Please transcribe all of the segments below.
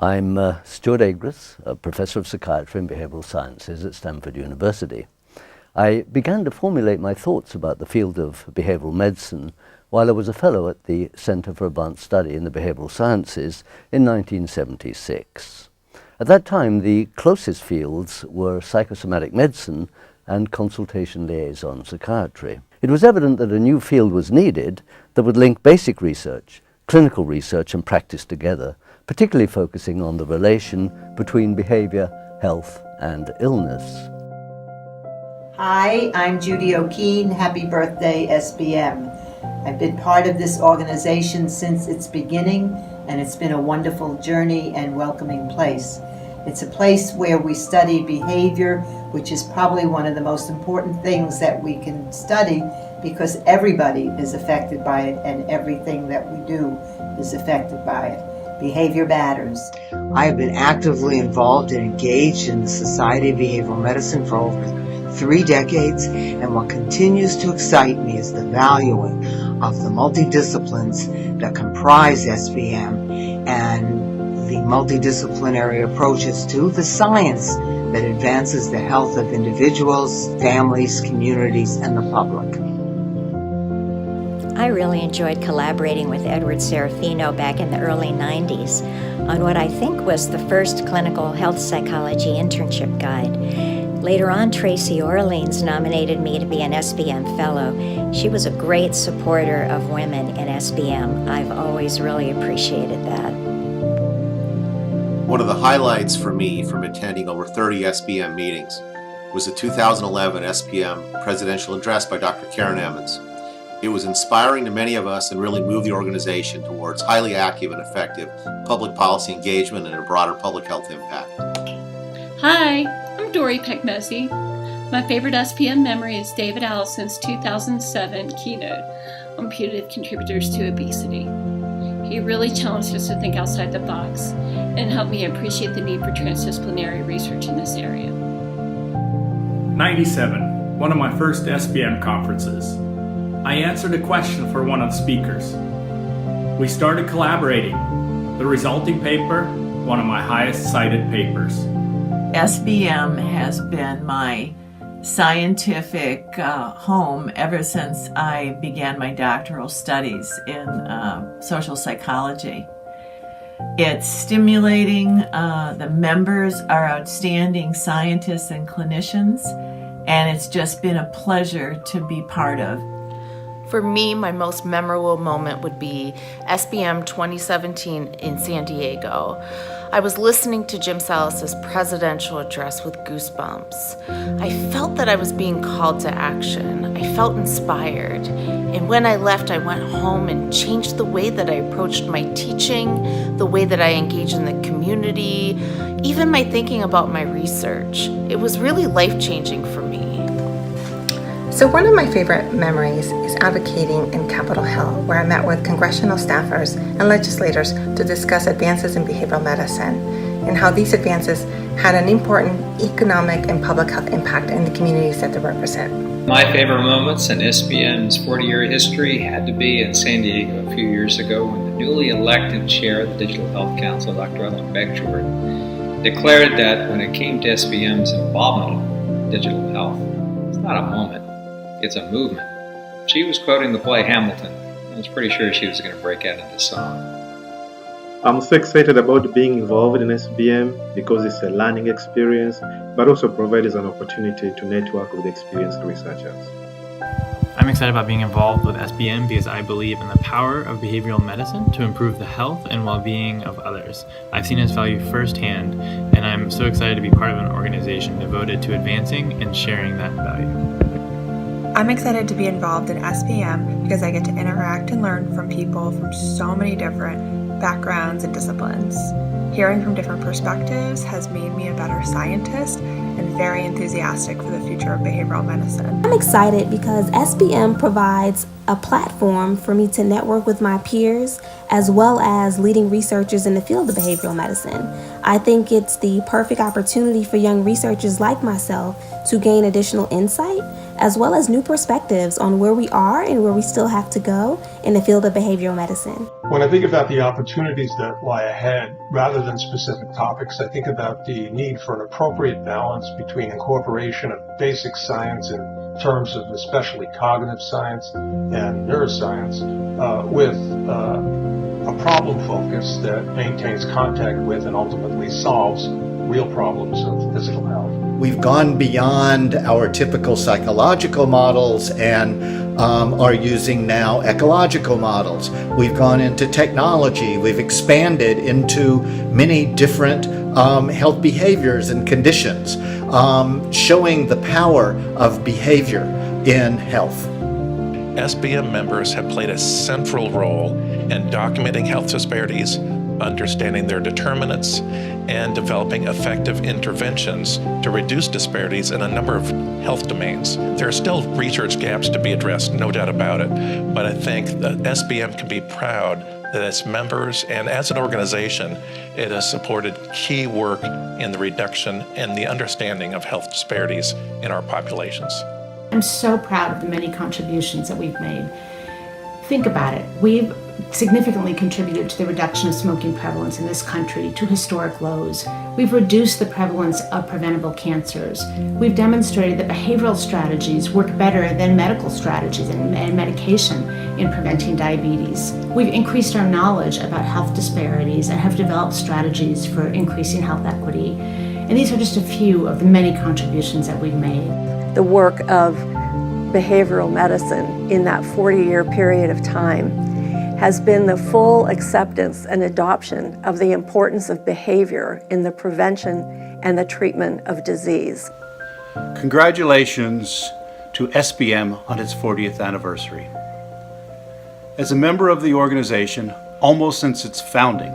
I'm Stuart Agras, a professor of psychiatry and behavioral sciences at Stanford University. I began to formulate my thoughts about the field of behavioral medicine while I was a fellow at the Center for Advanced Study in the Behavioral Sciences in 1976. At that time, the closest fields were psychosomatic medicine and consultation liaison psychiatry. It was evident that a new field was needed that would link basic research, clinical research and practice together, particularly focusing on the relation between behavior, health and illness. Hi, I'm Judy O'Keen. Happy birthday, SBM. I've been part of this organization since its beginning, and it's been a wonderful journey and welcoming place. It's a place where we study behavior, which is probably one of the most important things that we can study because everybody is affected by it and everything that we do is affected by it. Behavior matters. I have been actively involved and engaged in the Society of Behavioral Medicine for over 3 decades, and what continues to excite me is the valuing of the multidisciplines that comprise SBM and the multidisciplinary approaches to the science that advances the health of individuals, families, communities, and the public. I really enjoyed collaborating with Edward Serafino back in the early 90s on what I think was the first clinical health psychology internship guide. Later on, Tracy Orleans nominated me to be an SBM fellow. She was a great supporter of women in SBM. I've always really appreciated that. One of the highlights for me from attending over 30 SBM meetings was the 2011 SBM presidential address by Dr. Karen Emmons. It was inspiring to many of us and really moved the organization towards highly active and effective public policy engagement and a broader public health impact. Hi, I'm Dory Peckmesey. My favorite SPM memory is David Allison's 2007 keynote on putative contributors to obesity. He really challenged us to think outside the box and helped me appreciate the need for transdisciplinary research in this area. 97, one of my first SBM conferences. I answered a question for one of the speakers. We started collaborating. The resulting paper, one of my highest cited papers. SBM has been my scientific home ever since I began my doctoral studies in social psychology. It's stimulating. The members are outstanding scientists and clinicians, and it's just been a pleasure to be part of. For me, my most memorable moment would be SBM 2017 in San Diego. I was listening to Jim Salas's presidential address with goosebumps. I felt that I was being called to action. I felt inspired. And when I left, I went home and changed the way that I approached my teaching, the way that I engaged in the community, even my thinking about my research. It was really life-changing for me. So one of my favorite memories is advocating in Capitol Hill, where I met with congressional staffers and legislators to discuss advances in behavioral medicine and how these advances had an important economic and public health impact in the communities that they represent. My favorite moments in SBM's 40-year history had to be in San Diego a few years ago when the newly elected chair of the Digital Health Council, Dr. Ellen Beckjord, declared that when it came to SBM's involvement in digital health, it's not a moment. It's a movement. She was quoting the play Hamilton. I was pretty sure she was going to break out into song. I'm so excited about being involved in SBM because it's a learning experience, but also provides an opportunity to network with experienced researchers. I'm excited about being involved with SBM because I believe in the power of behavioral medicine to improve the health and well-being of others. I've seen its value firsthand, and I'm so excited to be part of an organization devoted to advancing and sharing that value. I'm excited to be involved in SBM because I get to interact and learn from people from so many different backgrounds and disciplines. Hearing from different perspectives has made me a better scientist and very enthusiastic for the future of behavioral medicine. I'm excited because SBM provides a platform for me to network with my peers as well as leading researchers in the field of behavioral medicine. I think it's the perfect opportunity for young researchers like myself to gain additional insight as well as new perspectives on where we are and where we still have to go in the field of behavioral medicine. When I think about the opportunities that lie ahead, rather than specific topics, I think about the need for an appropriate balance between incorporation of basic science in terms of especially cognitive science and neuroscience with a problem focus that maintains contact with and ultimately solves real problems of physical health. We've gone beyond our typical psychological models and are using now ecological models. We've gone into technology. We've expanded into many different health behaviors and conditions, showing the power of behavior in health. SBM members have played a central role in documenting health disparities, understanding their determinants, and developing effective interventions to reduce disparities in a number of health domains. There are still research gaps to be addressed, no doubt about it, but I think that SBM can be proud that its members and as an organization, it has supported key work in the reduction and the understanding of health disparities in our populations. I'm so proud of the many contributions that we've made. Think about it. We've significantly contributed to the reduction of smoking prevalence in this country to historic lows. We've reduced the prevalence of preventable cancers. We've demonstrated that behavioral strategies work better than medical strategies and medication in preventing diabetes. We've increased our knowledge about health disparities and have developed strategies for increasing health equity. And these are just a few of the many contributions that we've made. The work of behavioral medicine in that 40-year period of time has been the full acceptance and adoption of the importance of behavior in the prevention and the treatment of disease. Congratulations to SBM on its 40th anniversary. As a member of the organization, almost since its founding,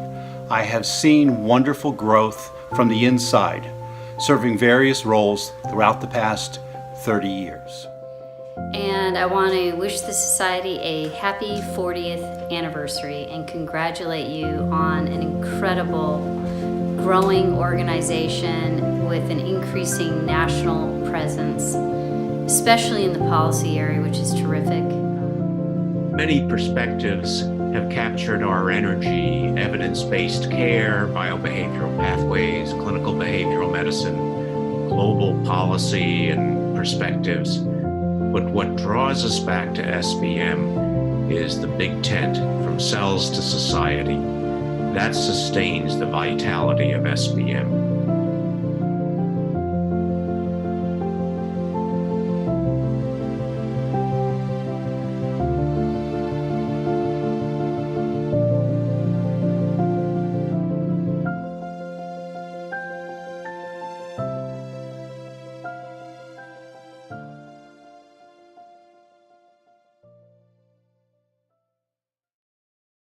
I have seen wonderful growth from the inside, serving various roles throughout the past 30 years. And I want to wish the Society a happy 40th anniversary and congratulate you on an incredible growing organization with an increasing national presence, especially in the policy area, which is terrific. Many perspectives have captured our energy: evidence-based care, biobehavioral pathways, clinical behavioral medicine, global policy and perspectives. But what draws us back to SBM is the big tent from cells to society. That sustains the vitality of SBM.